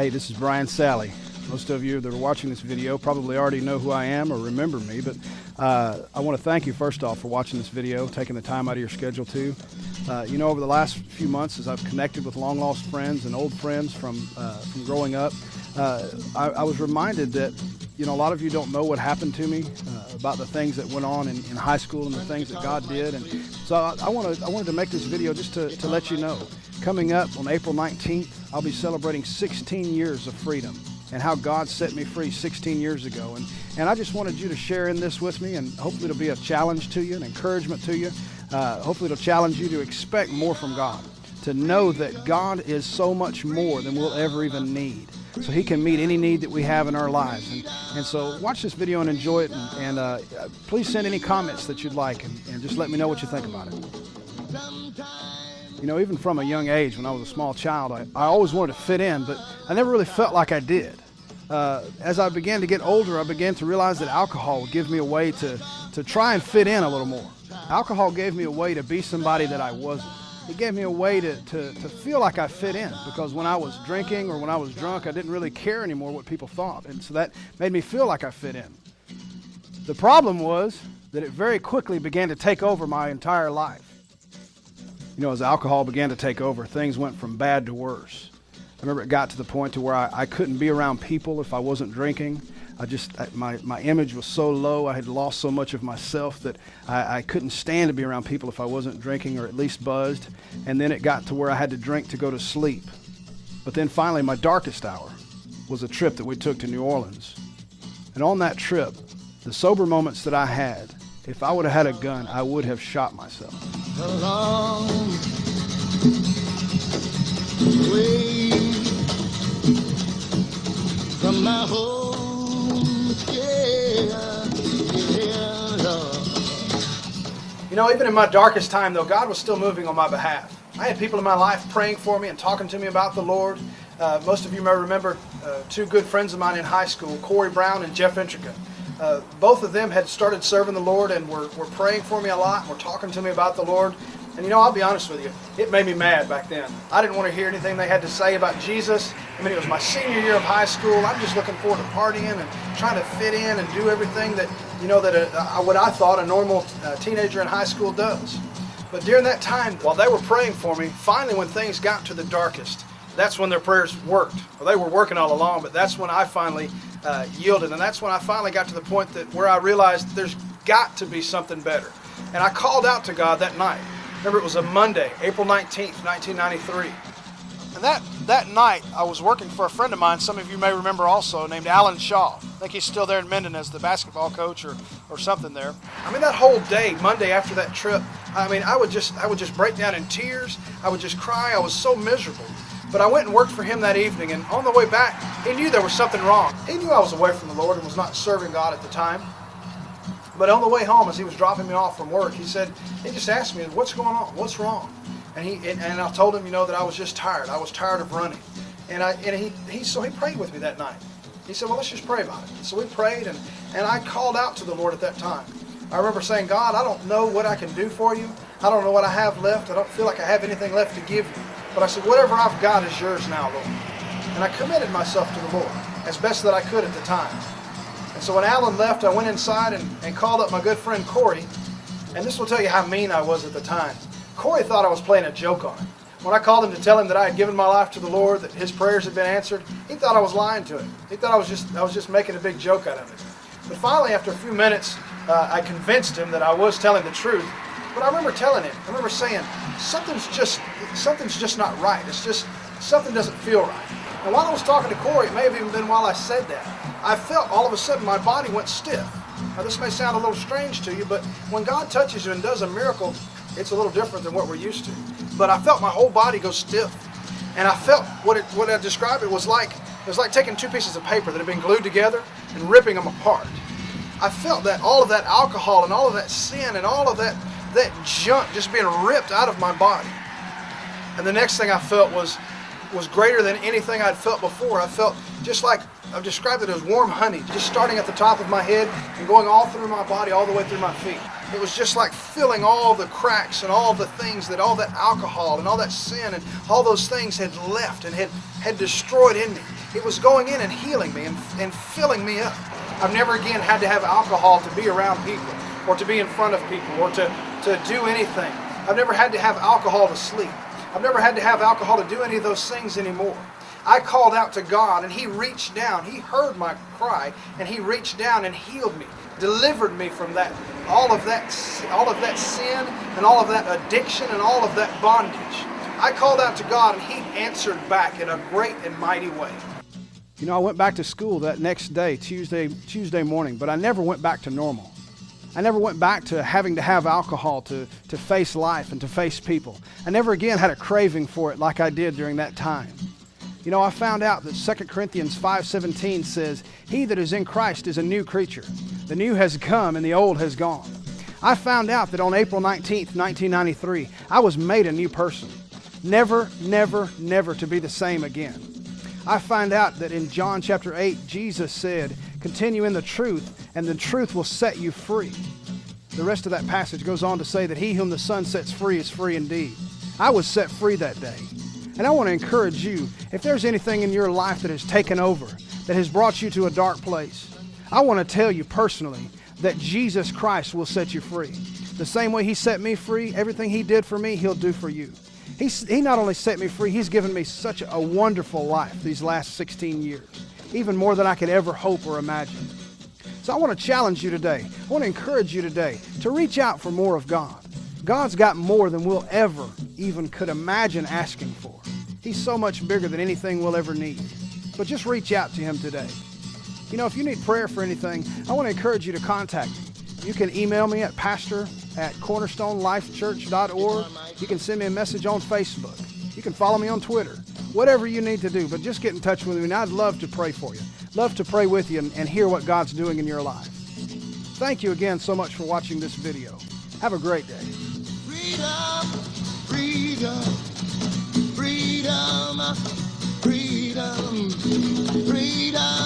Hey, this is Brian Salley. Most of you that are watching this video probably already know who I am or remember me, but I want to thank you first off for watching this video, taking the time out of your schedule too. Over the last few months as I've connected with long-lost friends and old friends from growing up, I was reminded that a lot of you don't know what happened to me, about the things that went on in high school and the things that God did. And so I wanted to make this video just to let you know. Coming up on April 19th, I'll be celebrating 16 years of freedom and how God set me free 16 years ago. And I just wanted you to share in this with me, and hopefully it'll be a challenge to you, an encouragement to you. Hopefully it'll challenge you to expect more from God, to know that God is so much more than we'll ever even need. So He can meet any need that we have in our lives. And so watch this video and enjoy it, and please send any comments that you'd like, and just let me know what you think about it. Even from a young age, when I was a small child, I always wanted to fit in, but I never really felt like I did. As I began to get older, I began to realize that alcohol would give me a way to try and fit in a little more. Alcohol gave me a way to be somebody that I wasn't. It gave me a way to feel like I fit in, because when I was drinking or when I was drunk, I didn't really care anymore what people thought. And so that made me feel like I fit in. The problem was that it very quickly began to take over my entire life. As alcohol began to take over, things went from bad to worse. I remember it got to the point to where I couldn't be around people if I wasn't drinking. My image was so low, I had lost so much of myself that I couldn't stand to be around people if I wasn't drinking or at least buzzed. And then it got to where I had to drink to go to sleep. But then finally, my darkest hour was a trip that we took to New Orleans. And on that trip, the sober moments that I had, if I would have had a gun, I would have shot myself. Long way from my home, Lord. Even in my darkest time, though, God was still moving on my behalf. I had people in my life praying for me and talking to me about the Lord. Most of you may remember two good friends of mine in high school, Corey Brown and Jeff Intrica. Both of them had started serving the Lord and were praying for me a lot, were talking to me about the Lord. And I'll be honest with you, it made me mad back then. I didn't want to hear anything they had to say about Jesus. It was my senior year of high school. I'm just looking forward to partying and trying to fit in and do everything that, what I thought a normal teenager in high school does. But during that time, while they were praying for me, finally when things got to the darkest, that's when their prayers worked. Well, they were working all along, but that's when I finally yielded. And that's when I finally got to the point where I realized there's got to be something better. And I called out to God that night. Remember, it was a Monday, April 19th, 1993. And that night, I was working for a friend of mine, some of you may remember also, named Alan Shaw. I think he's still there in Minden as the basketball coach or something there. That whole day, Monday after that trip, I would just break down in tears. I would just cry. I was so miserable. But I went and worked for him that evening, and on the way back, he knew there was something wrong. He knew I was away from the Lord and was not serving God at the time. But on the way home, as he was dropping me off from work, he just asked me, "What's going on? What's wrong?" And I told him, that I was just tired. I was tired of running. So he prayed with me that night. He said, "Well, let's just pray about it." So we prayed, and I called out to the Lord at that time. I remember saying, "God, I don't know what I can do for you. I don't know what I have left. I don't feel like I have anything left to give you. But I said, whatever I've got is yours now, Lord." And I committed myself to the Lord as best that I could at the time. And so when Alan left, I went inside and called up my good friend Corey. And this will tell you how mean I was at the time. Corey thought I was playing a joke on him. When I called him to tell him that I had given my life to the Lord, that his prayers had been answered, he thought I was lying to him. He thought I was just making a big joke out of it. But finally, after a few minutes, I convinced him that I was telling the truth. But I remember telling him, I remember saying, something's just not right. It's just, something doesn't feel right. And while I was talking to Corey, it may have even been while I said that, I felt all of a sudden my body went stiff. Now this may sound a little strange to you, but when God touches you and does a miracle, it's a little different than what we're used to. But I felt my whole body go stiff. And I felt what I described it was like taking two pieces of paper that had been glued together and ripping them apart. I felt that all of that alcohol and all of that sin and all of that junk just being ripped out of my body. And the next thing I felt was greater than anything I'd felt before. I felt just like, I've described it as warm honey, just starting at the top of my head and going all through my body, all the way through my feet. It was just like filling all the cracks and all the things that all that alcohol and all that sin and all those things had left and had destroyed in me. it was going in and healing me and filling me up. I've never again had to have alcohol to be around people or to be in front of people or to do anything. I've never had to have alcohol to sleep. I've never had to have alcohol to do any of those things anymore. I called out to God and He reached down. He heard my cry and He reached down and healed me, delivered me from that, all of that sin and all of that addiction and all of that bondage. I called out to God and He answered back in a great and mighty way. You know, I went back to school that next day, Tuesday morning, but I never went back to normal. I never went back to having to have alcohol to face life and to face people. I never again had a craving for it like I did during that time. You know, I found out that 2 Corinthians 5:17 says, "He that is in Christ is a new creature. The new has come and the old has gone." I found out that on April 19th, 1993, I was made a new person. Never, never, never to be the same again. I find out that in John chapter 8, Jesus said, "Continue in the truth, and the truth will set you free." The rest of that passage goes on to say that he whom the Son sets free is free indeed. I was set free that day. And I want to encourage you, if there's anything in your life that has taken over, that has brought you to a dark place, I want to tell you personally that Jesus Christ will set you free. The same way He set me free, everything He did for me, He'll do for you. He not only set me free, He's given me such a wonderful life these last 16 years, even more than I could ever hope or imagine. So I want to challenge you today. I want to encourage you today to reach out for more of God. God's got more than we'll ever even could imagine asking for. He's so much bigger than anything we'll ever need. But just reach out to Him today. You know, if you need prayer for anything, I want to encourage you to contact me. You can email me at pastor@cornerstonelifechurch.org. You can send me a message on Facebook. You can follow me on Twitter. Whatever you need to do, but just get in touch with me, and I'd love to pray for you. Love to pray with you and hear what God's doing in your life. Thank you again so much for watching this video. Have a great day. Freedom, freedom, freedom, freedom, freedom.